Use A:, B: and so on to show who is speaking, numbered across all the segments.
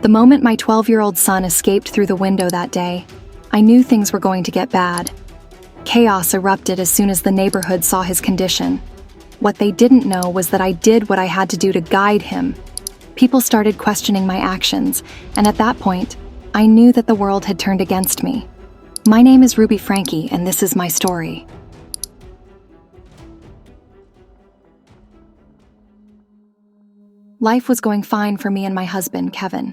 A: The moment my 12-year-old son escaped through the window that day, I knew things were going to get bad. Chaos erupted as soon as the neighborhood saw his condition. What they didn't know was that I did what I had to do to guide him. People started questioning my actions, and at that point, I knew that the world had turned against me. My name is Ruby Franke, and this is my story. Life was going fine for me and my husband, Kevin.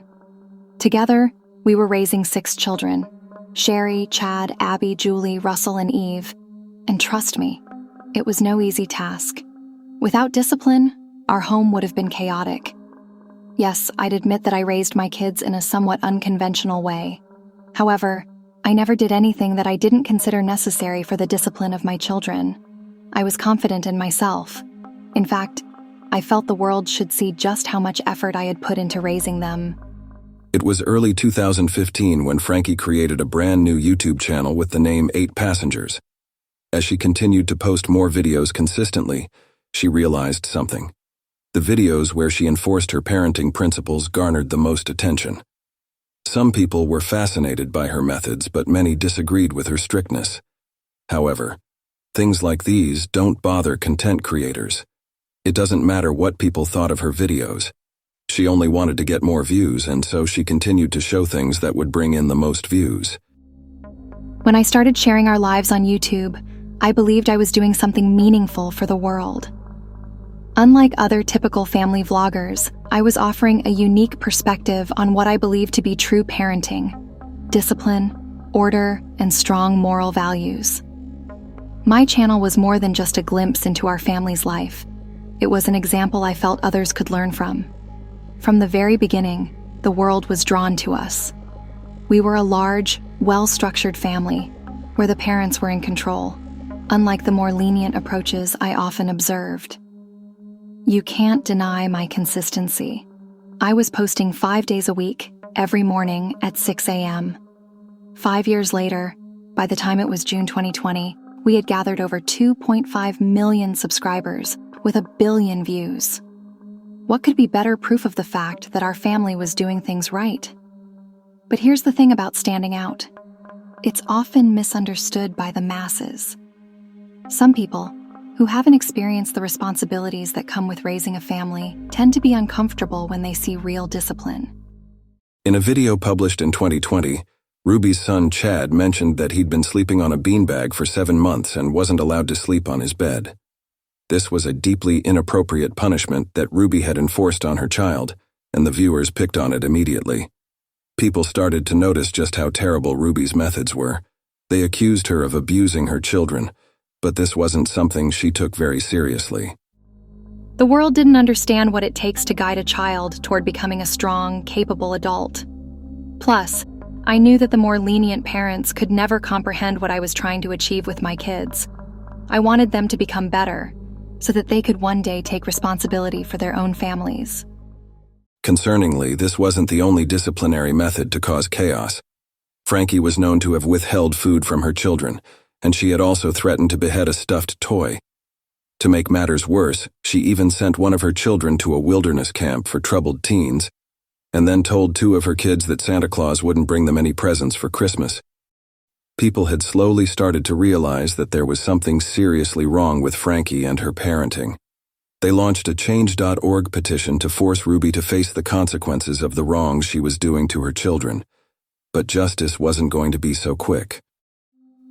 A: Together, we were raising 6 children: Sherry, Chad, Abby, Julie, Russell, and Eve. And trust me, it was no easy task. Without discipline, our home would have been chaotic. Yes, I'd admit that I raised my kids in a somewhat unconventional way. However, I never did anything that I didn't consider necessary for the discipline of my children. I was confident in myself. In fact, I felt the world should see just how much effort I had put into raising them.
B: It was early 2015 when Franke created a brand new YouTube channel with the name 8 Passengers. As she continued to post more videos consistently, she realized something. The videos where she enforced her parenting principles garnered the most attention. Some people were fascinated by her methods, but many disagreed with her strictness. However, things like these don't bother content creators. It doesn't matter what people thought of her videos. She only wanted to get more views, and so she continued to show things that would bring in the most views.
A: When I started sharing our lives on YouTube, I believed I was doing something meaningful for the world. Unlike other typical family vloggers, I was offering a unique perspective on what I believed to be true parenting: discipline, order, and strong moral values. My channel was more than just a glimpse into our family's life. It was an example I felt others could learn from. From the very beginning, the world was drawn to us. We were a large, well-structured family, where the parents were in control, unlike the more lenient approaches I often observed. You can't deny my consistency. I was posting 5 days a week, every morning at 6 a.m. 5 years later, by the time it was June 2020, we had gathered over 2.5 million subscribers with 1 billion views. What could be better proof of the fact that our family was doing things right? But here's the thing about standing out. It's often misunderstood by the masses. Some people, who haven't experienced the responsibilities that come with raising a family, tend to be uncomfortable when they see real discipline.
B: In a video published in 2020, Ruby's son Chad mentioned that he'd been sleeping on a beanbag for 7 months and wasn't allowed to sleep on his bed. This was a deeply inappropriate punishment that Ruby had enforced on her child, and the viewers picked on it immediately. People started to notice just how terrible Ruby's methods were. They accused her of abusing her children, but this wasn't something she took very seriously.
A: The world didn't understand what it takes to guide a child toward becoming a strong, capable adult. Plus, I knew that the more lenient parents could never comprehend what I was trying to achieve with my kids. I wanted them to become better, so that they could one day take responsibility for their own families.
B: Concerningly, this wasn't the only disciplinary method to cause chaos. Franke was known to have withheld food from her children, and she had also threatened to behead a stuffed toy. To make matters worse, she even sent one of her children to a wilderness camp for troubled teens, and then told 2 of her kids that Santa Claus wouldn't bring them any presents for Christmas. People had slowly started to realize that there was something seriously wrong with Franke and her parenting. They launched a change.org petition to force Ruby to face the consequences of the wrongs she was doing to her children. But justice wasn't going to be so quick.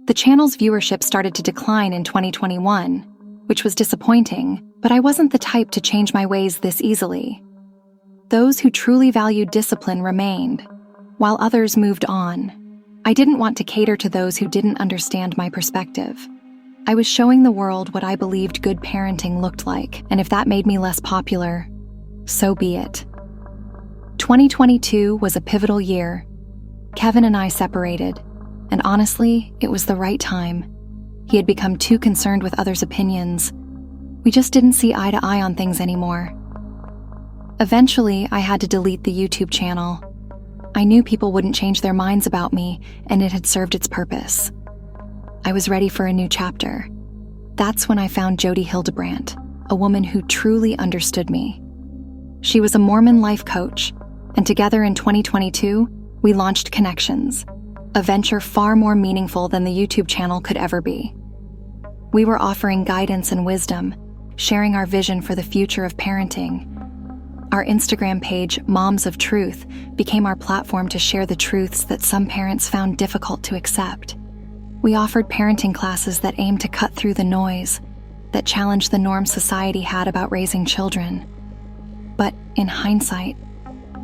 A: The channel's viewership started to decline in 2021, which was disappointing, but I wasn't the type to change my ways this easily. Those who truly valued discipline remained, while others moved on. I didn't want to cater to those who didn't understand my perspective. I was showing the world what I believed good parenting looked like, and if that made me less popular, so be it. 2022 was a pivotal year. Kevin and I separated, and honestly, it was the right time. He had become too concerned with others' opinions. We just didn't see eye to eye on things anymore. Eventually, I had to delete the YouTube channel. I knew people wouldn't change their minds about me, and it had served its purpose. I was ready for a new chapter. That's when I found Jody Hildebrandt, a woman who truly understood me. She was a Mormon life coach, And together in 2022, we launched Connections, a venture far more meaningful than the YouTube channel could ever be. We were offering guidance and wisdom, sharing our vision for the future of parenting. Our Instagram page, Moms of Truth, became our platform to share the truths that some parents found difficult to accept. We offered parenting classes that aimed to cut through the noise, that challenged the norms society had about raising children. But in hindsight,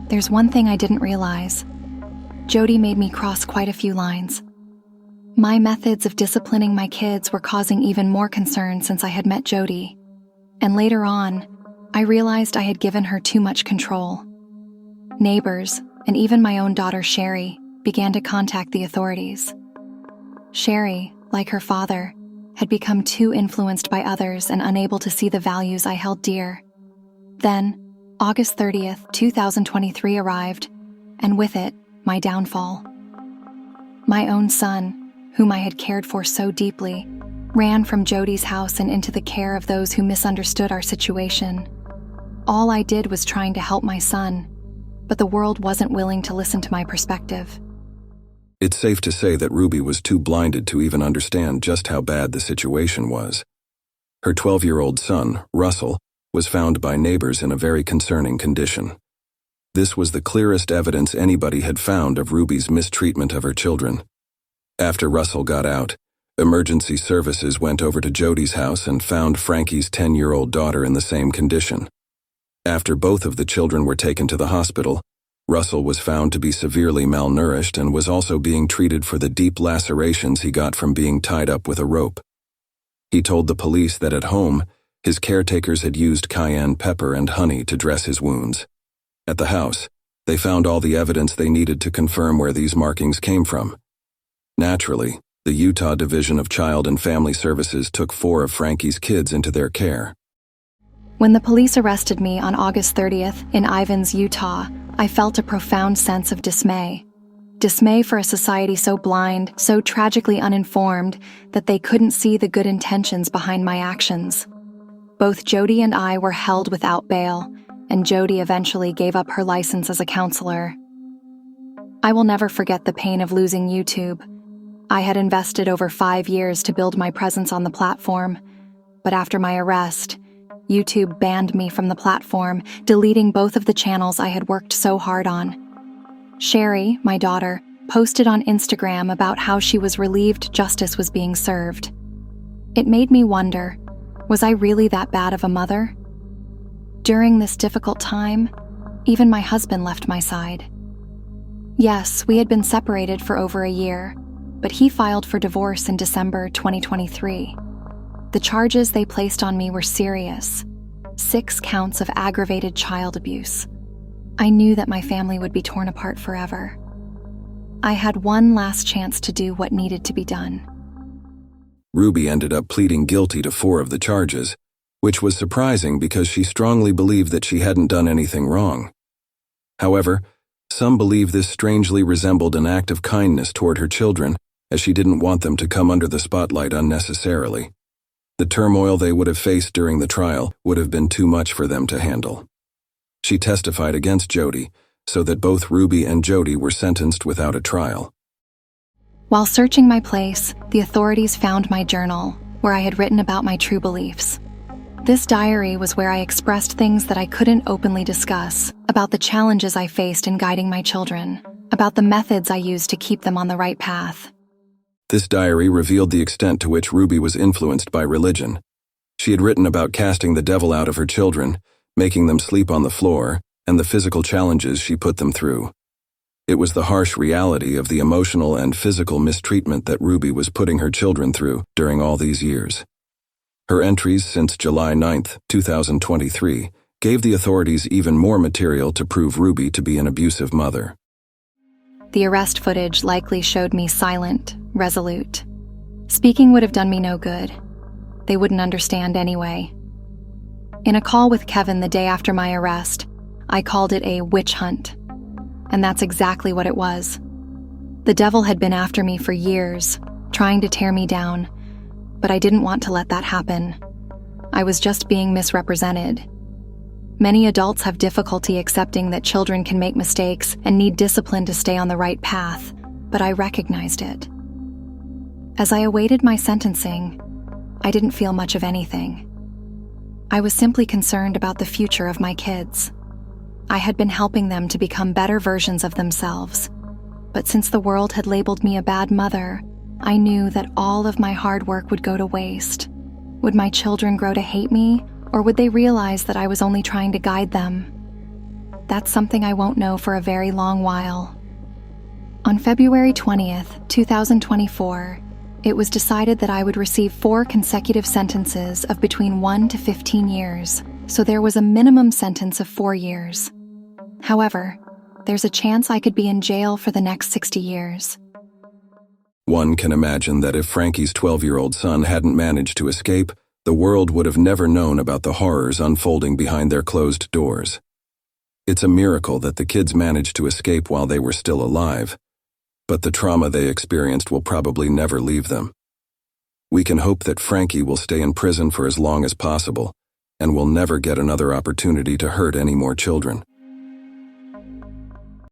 A: there's one thing I didn't realize. Jody made me cross quite a few lines. My methods of disciplining my kids were causing even more concern since I had met Jody. And later on, I realized I had given her too much control. Neighbors, and even my own daughter Sherry, began to contact the authorities. Sherry, like her father, had become too influenced by others and unable to see the values I held dear. Then, August 30th, 2023 arrived, and with it, my downfall. My own son, whom I had cared for so deeply, ran from Jody's house and into the care of those who misunderstood our situation. All I did was trying to help my son, but the world wasn't willing to listen to my perspective.
B: It's safe to say that Ruby was too blinded to even understand just how bad the situation was. Her 12-year-old son, Russell, was found by neighbors in a very concerning condition. This was the clearest evidence anybody had found of Ruby's mistreatment of her children. After Russell got out, emergency services went over to Jody's house and found Frankie's 10-year-old daughter in the same condition. After both of the children were taken to the hospital, Russell was found to be severely malnourished and was also being treated for the deep lacerations he got from being tied up with a rope. He told the police that at home, his caretakers had used cayenne pepper and honey to dress his wounds. At the house, they found all the evidence they needed to confirm where these markings came from. Naturally, the Utah Division of Child and Family Services took 4 of Frankie's kids into their care.
A: When the police arrested me on August 30th in Ivins, Utah, I felt a profound sense of dismay. Dismay for a society so blind, so tragically uninformed, that they couldn't see the good intentions behind my actions. Both Jody and I were held without bail, and Jody eventually gave up her license as a counselor. I will never forget the pain of losing YouTube. I had invested over 5 years to build my presence on the platform, but after my arrest, YouTube banned me from the platform, deleting both of the channels I had worked so hard on. Sherry, my daughter, posted on Instagram about how she was relieved justice was being served. It made me wonder, was I really that bad of a mother? During this difficult time, even my husband left my side. Yes, we had been separated for over a year, but he filed for divorce in December 2023. The charges they placed on me were serious. 6 counts of aggravated child abuse. I knew that my family would be torn apart forever. I had one last chance to do what needed to be done.
B: Ruby ended up pleading guilty to 4 of the charges, which was surprising because she strongly believed that she hadn't done anything wrong. However, some believe this strangely resembled an act of kindness toward her children, as she didn't want them to come under the spotlight unnecessarily. The turmoil they would have faced during the trial would have been too much for them to handle. She testified against Jody, so that both Ruby and Jody were sentenced without a trial.
A: While searching my place, the authorities found my journal, where I had written about my true beliefs. This diary was where I expressed things that I couldn't openly discuss, about the challenges I faced in guiding my children, about the methods I used to keep them on the right path.
B: This diary revealed the extent to which Ruby was influenced by religion. She had written about casting the devil out of her children, making them sleep on the floor, and the physical challenges she put them through. It was the harsh reality of the emotional and physical mistreatment that Ruby was putting her children through during all these years. Her entries since July 9, 2023, gave the authorities even more material to prove Ruby to be an abusive mother.
A: The arrest footage likely showed me silent, resolute. Speaking would have done me no good. They wouldn't understand anyway. In a call with Kevin the day after my arrest, I called it a witch hunt. And that's exactly what it was. The devil had been after me for years, trying to tear me down, but I didn't want to let that happen. I was just being misrepresented. Many adults have difficulty accepting that children can make mistakes and need discipline to stay on the right path, but I recognized it. As I awaited my sentencing, I didn't feel much of anything. I was simply concerned about the future of my kids. I had been helping them to become better versions of themselves, but since the world had labeled me a bad mother, I knew that all of my hard work would go to waste. Would my children grow to hate me, or would they realize that I was only trying to guide them? That's something I won't know for a very long while. On February 20th, 2024, it was decided that I would receive 4 consecutive sentences of between 1 to 15 years, so there was a minimum sentence of 4 years. However, there's a chance I could be in jail for the next 60 years.
B: One can imagine that if Frankie's 12-year-old son hadn't managed to escape, the world would have never known about the horrors unfolding behind their closed doors. It's a miracle that the kids managed to escape while they were still alive, but the trauma they experienced will probably never leave them. We can hope that Frankie will stay in prison for as long as possible and will never get another opportunity to hurt any more children.